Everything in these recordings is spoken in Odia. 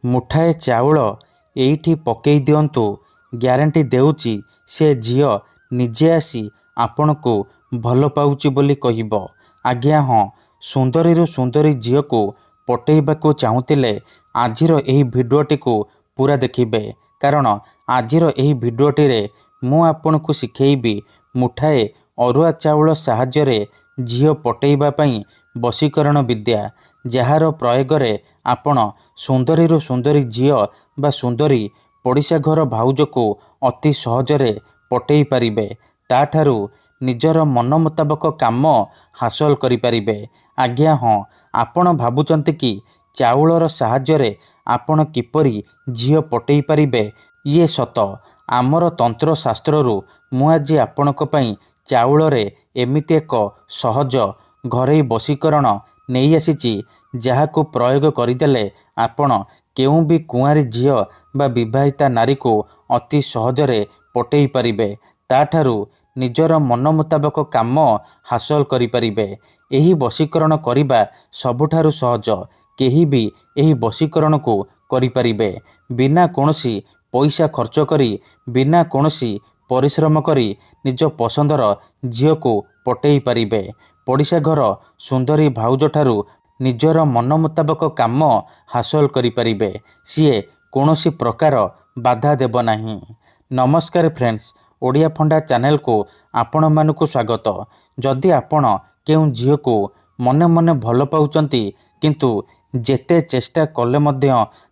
ମୁଠାଏ ଚାଉଳ ଏଇଠି ପକେଇ ଦିଅନ୍ତୁ, ଗ୍ୟାରେଣ୍ଟି ଦେଉଛି ସେ ଝିଅ ନିଜେ ଆସି ଆପଣଙ୍କୁ ଭଲ ପାଉଛି ବୋଲି କହିବ। ଆଜ୍ଞା ହଁ, ସୁନ୍ଦରୀରୁ ସୁନ୍ଦରୀ ଝିଅକୁ ପଟେଇବାକୁ ଚାହୁଁଥିଲେ ଆଜିର ଏହି ଭିଡ଼ିଓଟିକୁ ପୁରା ଦେଖିବେ, କାରଣ ଆଜିର ଏହି ଭିଡ଼ିଓଟିରେ ମୁଁ ଆପଣଙ୍କୁ ଶିଖେଇବି ମୁଠାଏ ଅରୁଆ ଚାଉଳ ସାହାଯ୍ୟରେ ଝିଅ ପଟେଇବା ପାଇଁ ବଶୀକରଣ ବିଦ୍ୟା, ଯାହାର ପ୍ରୟୋଗରେ ଆପଣ ସୁନ୍ଦରୀରୁ ସୁନ୍ଦରୀ ଝିଅ ବା ସୁନ୍ଦରୀ ପଡ଼ିଶା ଘର ଭାଉଜକୁ ଅତି ସହଜରେ ପଟେଇ ପାରିବେ। ତାଠାରୁ ନିଜର ମନ ମୁତାବକ କାମ ହାସଲ କରିପାରିବେ। ଆଜ୍ଞା ହଁ, ଆପଣ ଭାବୁଛନ୍ତି କି ଚାଉଳର ସାହାଯ୍ୟରେ ଆପଣ କିପରି ଝିଅ ପଟେଇ ପାରିବେ? ଇଏ ସତ। ଆମର ତନ୍ତ୍ରଶାସ୍ତ୍ରରୁ ମୁଁ ଆଜି ଆପଣଙ୍କ ପାଇଁ ଚାଉଳରେ ଏମିତି ଏକ ସହଜ ଘରୋଇ ବଶୀକରଣ ନେଇ ଆସିଛି, ଯାହାକୁ ପ୍ରୟୋଗ କରିଦେଲେ ଆପଣ କେଉଁ ବି କୁଆଁରୀ ଝିଅ ବା ବିବାହିତା ନାରୀକୁ ଅତି ସହଜରେ ପଟେଇ ପାରିବେ। ତାଠାରୁ ନିଜର ମନ ମୁତାବକ କାମ ହାସଲ କରିପାରିବେ। ଏହି ବଶୀକରଣ କରିବା ସବୁଠାରୁ ସହଜ। କେହି ବି ଏହି ବଶୀକରଣକୁ କରିପାରିବେ ବିନା କୌଣସି ପଇସା ଖର୍ଚ୍ଚ କରି, ବିନା କୌଣସି ପରିଶ୍ରମ କରି ନିଜ ପସନ୍ଦର ଝିଅକୁ ପଟେଇ ପାରିବେ। ପଡ଼ିଶା ଘର ସୁନ୍ଦରୀ ଭାଉଜଠାରୁ ନିଜର ମନ ମୁତାବକ କାମ ହାସଲ କରିପାରିବେ। ସିଏ କୌଣସି ପ୍ରକାର ବାଧା ଦେବ ନାହିଁ। ନମସ୍କାର ଫ୍ରେଣ୍ଡସ୍, ଓଡ଼ିଆ ଫଣ୍ଡା ଚ୍ୟାନେଲକୁ ଆପଣମାନଙ୍କୁ ସ୍ୱାଗତ। ଯଦି ଆପଣ କେଉଁ ଝିଅକୁ ମନେ ମନେ ଭଲ ପାଉଛନ୍ତି, କିନ୍ତୁ ଯେତେ ଚେଷ୍ଟା କଲେ ମଧ୍ୟ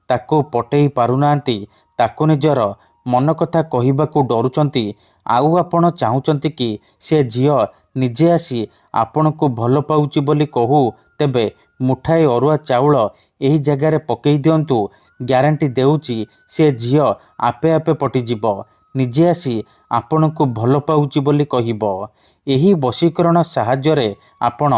ତାକୁ ପଟେଇ ପାରୁନାହାନ୍ତି, ତାକୁ ନିଜର ମନ କଥା କହିବାକୁ ଡରୁଛନ୍ତି, ଆଉ ଆପଣ ଚାହୁଁଛନ୍ତି କି ସେ ଝିଅ ନିଜେ ଆସି ଆପଣଙ୍କୁ ଭଲ ପାଉଛି ବୋଲି କହୁ, ତେବେ ମୁଠାଏ ଅରୁଆ ଚାଉଳ ଏହି ଜାଗାରେ ପକେଇ ଦିଅନ୍ତୁ। ଗ୍ୟାରେଣ୍ଟି ଦେଉଛି ସେ ଝିଅ ଆପେ ଆପେ ପଟିଯିବ, ନିଜେ ଆସି ଆପଣଙ୍କୁ ଭଲ ପାଉଛି ବୋଲି କହିବ। ଏହି ବଶୀକରଣ ସାହାଯ୍ୟରେ ଆପଣ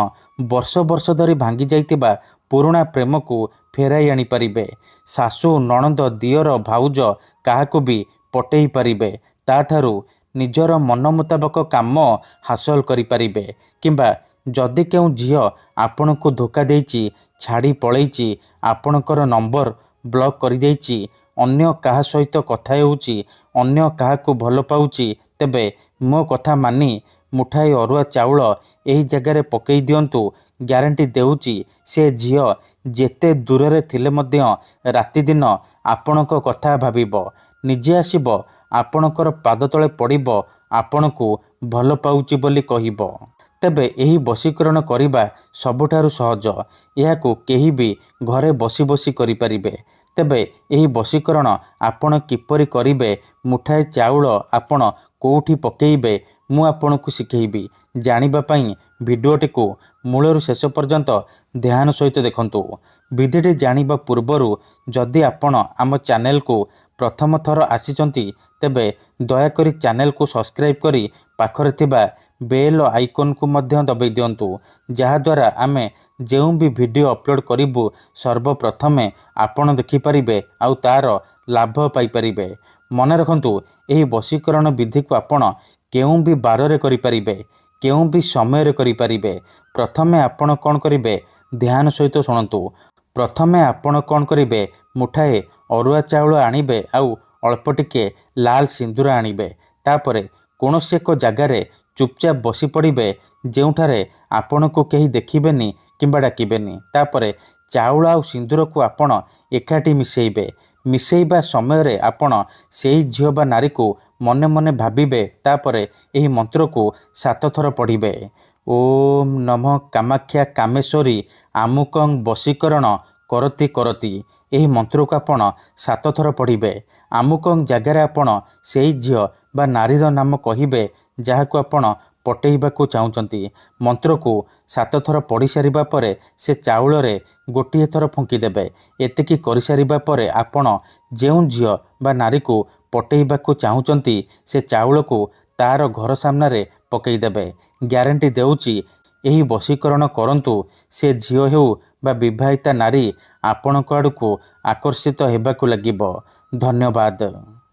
ବର୍ଷ ବର୍ଷ ଧରି ଭାଙ୍ଗି ଯାଇଥିବା ପୁରୁଣା ପ୍ରେମକୁ ଫେରାଇ ଆଣିପାରିବେ। ଶାଶୁ, ନଣନ୍ଦ, ଦିଅର, ଭାଉଜ କାହାକୁ ବି ପଟେଇ ପାରିବେ। ତାଠାରୁ ନିଜର ମନ ମୁତାବକ କାମ ହାସଲ କରିପାରିବେ। କିମ୍ବା ଯଦି କେଉଁ ଝିଅ ଆପଣଙ୍କୁ ଧୋକା ଦେଇଛି, ଛାଡ଼ି ପଳେଇଛି, ଆପଣଙ୍କର ନମ୍ବର ବ୍ଲକ୍ କରିଦେଇଛି, ଅନ୍ୟ କାହା ସହିତ କଥା ହେଉଛି, ଅନ୍ୟ କାହାକୁ ଭଲ ପାଉଛି, ତେବେ ମୋ କଥା ମାନି ମୁଠାଏ ଅରୁଆ ଚାଉଳ ଏହି ଜାଗାରେ ପକେଇ ଦିଅନ୍ତୁ। ଗ୍ୟାରେଣ୍ଟି ଦେଉଛି ସେ ଝିଅ ଯେତେ ଦୂରରେ ଥିଲେ ମଧ୍ୟ ରାତିଦିନ ଆପଣଙ୍କ କଥା ଭାବିବ, ନିଜେ ଆସିବ ଆପଣଙ୍କର ପାଦ ତଳେ ପଡ଼ିବ, ଆପଣଙ୍କୁ ଭଲ ପାଉଛି ବୋଲି କହିବ। ତେବେ ଏହି ବଶୀକରଣ କରିବା ସବୁଠାରୁ ସହଜ। ଏହାକୁ କେହି ବି ଘରେ ବସି ବସି କରିପାରିବେ। ତେବେ ଏହି ବଶୀକରଣ ଆପଣ କିପରି କରିବେ, ମୁଠାଏ ଚାଉଳ ଆପଣ କେଉଁଠି ପକେଇବେ, ମୁଁ ଆପଣଙ୍କୁ ଶିଖେଇବି। ଜାଣିବା ପାଇଁ ଭିଡ଼ିଓଟିକୁ ମୂଳରୁ ଶେଷ ପର୍ଯ୍ୟନ୍ତ ଧ୍ୟାନ ସହିତ ଦେଖନ୍ତୁ। ବିଧିଟି ଜାଣିବା ପୂର୍ବରୁ ଯଦି ଆପଣ ଆମ ଚ୍ୟାନେଲକୁ ପ୍ରଥମ ଥର ଆସିଛନ୍ତି, ତେବେ ଦୟାକରି ଚ୍ୟାନେଲକୁ ସବସ୍କ୍ରାଇବ୍ କରି ପାଖରେ ଥିବା ବେଲ୍ ଆଇକନ୍କୁ ମଧ୍ୟ ଦବାଇ ଦିଅନ୍ତୁ, ଯାହାଦ୍ୱାରା ଆମେ ଯେଉଁ ବି ଭିଡ଼ିଓ ଅପଲୋଡ଼ କରିବୁ ସର୍ବପ୍ରଥମେ ଆପଣ ଦେଖିପାରିବେ ଆଉ ତା'ର ଲାଭ ପାଇପାରିବେ। ମନେ ରଖନ୍ତୁ, ଏହି ବଶୀକରଣ ବିଧିକୁ ଆପଣ କେଉଁ ବି ବାରରେ କରିପାରିବେ, କେଉଁ ବି ସମୟରେ କରିପାରିବେ। ପ୍ରଥମେ ଆପଣ କ'ଣ କରିବେ, ଧ୍ୟାନ ସହିତ ଶୁଣନ୍ତୁ। ପ୍ରଥମେ ଆପଣ କ'ଣ କରିବେ, ମୁଠାଏ ଅରୁଆ ଚାଉଳ ଆଣିବେ ଆଉ ଅଳ୍ପ ଟିକେ ଲାଲ ସିନ୍ଦୁର ଆଣିବେ। ତାପରେ କୌଣସି ଏକ ଜାଗାରେ ଚୁପଚାପ ବସି ପଡ଼ିବେ, ଯେଉଁଠାରେ ଆପଣଙ୍କୁ କେହି ଦେଖିବେନି କିମ୍ବା ଡାକିବେନି। ତାପରେ ଚାଉଳ ଆଉ ସିନ୍ଦୁରକୁ ଆପଣ ଏକାଠି ମିଶାଇବେ। ମିଶାଇବା ସମୟରେ ଆପଣ ସେହି ଝିଅ ବା ନାରୀକୁ ମନେ ମନେ ଭାବିବେ। ତାପରେ ଏହି ମନ୍ତ୍ରକୁ 7 ଥର ପଢ଼ିବେ। ଓମ୍ ନମଃ କାମାକ୍ଷା କାମେଶ୍ୱରୀ ଆମୁକଂ ବଶୀକରଣ କରତି କରତି। ଏହି ମନ୍ତ୍ରକୁ ଆପଣ 7 ଥର ପଢ଼ିବେ। ଆମୁକଂ ଜାଗାରେ ଆପଣ ସେହି ଝିଅ ବା ନାରୀର ନାମ କହିବେ, ଯାହାକୁ ଆପଣ ପଟେଇବାକୁ ଚାହୁଁଛନ୍ତି। ମନ୍ତ୍ରକୁ 7 ଥର ପଢ଼ି ସାରିବା ପରେ ସେ ଚାଉଳରେ ଗୋଟିଏ ଥର ଫୁଙ୍କିଦେବେ। ଏତିକି କରିସାରିବା ପରେ ଆପଣ ଯେଉଁ ଝିଅ ବା ନାରୀକୁ ପଟେଇବାକୁ ଚାହୁଁଛନ୍ତି, ସେ ଚାଉଳକୁ ତାର ଘର ସାମ୍ନାରେ ପକେଇଦେବେ। ଗ୍ୟାରେଣ୍ଟି ଦେଉଛି ଏହି ବଶୀକରଣ କରନ୍ତୁ, ସେ ଝିଅ ହେଉ ବା ବିବାହିତା ନାରୀ ଆପଣଙ୍କ ଆଡ଼କୁ ଆକର୍ଷିତ ହେବାକୁ ଲାଗିବ। ଧନ୍ୟବାଦ।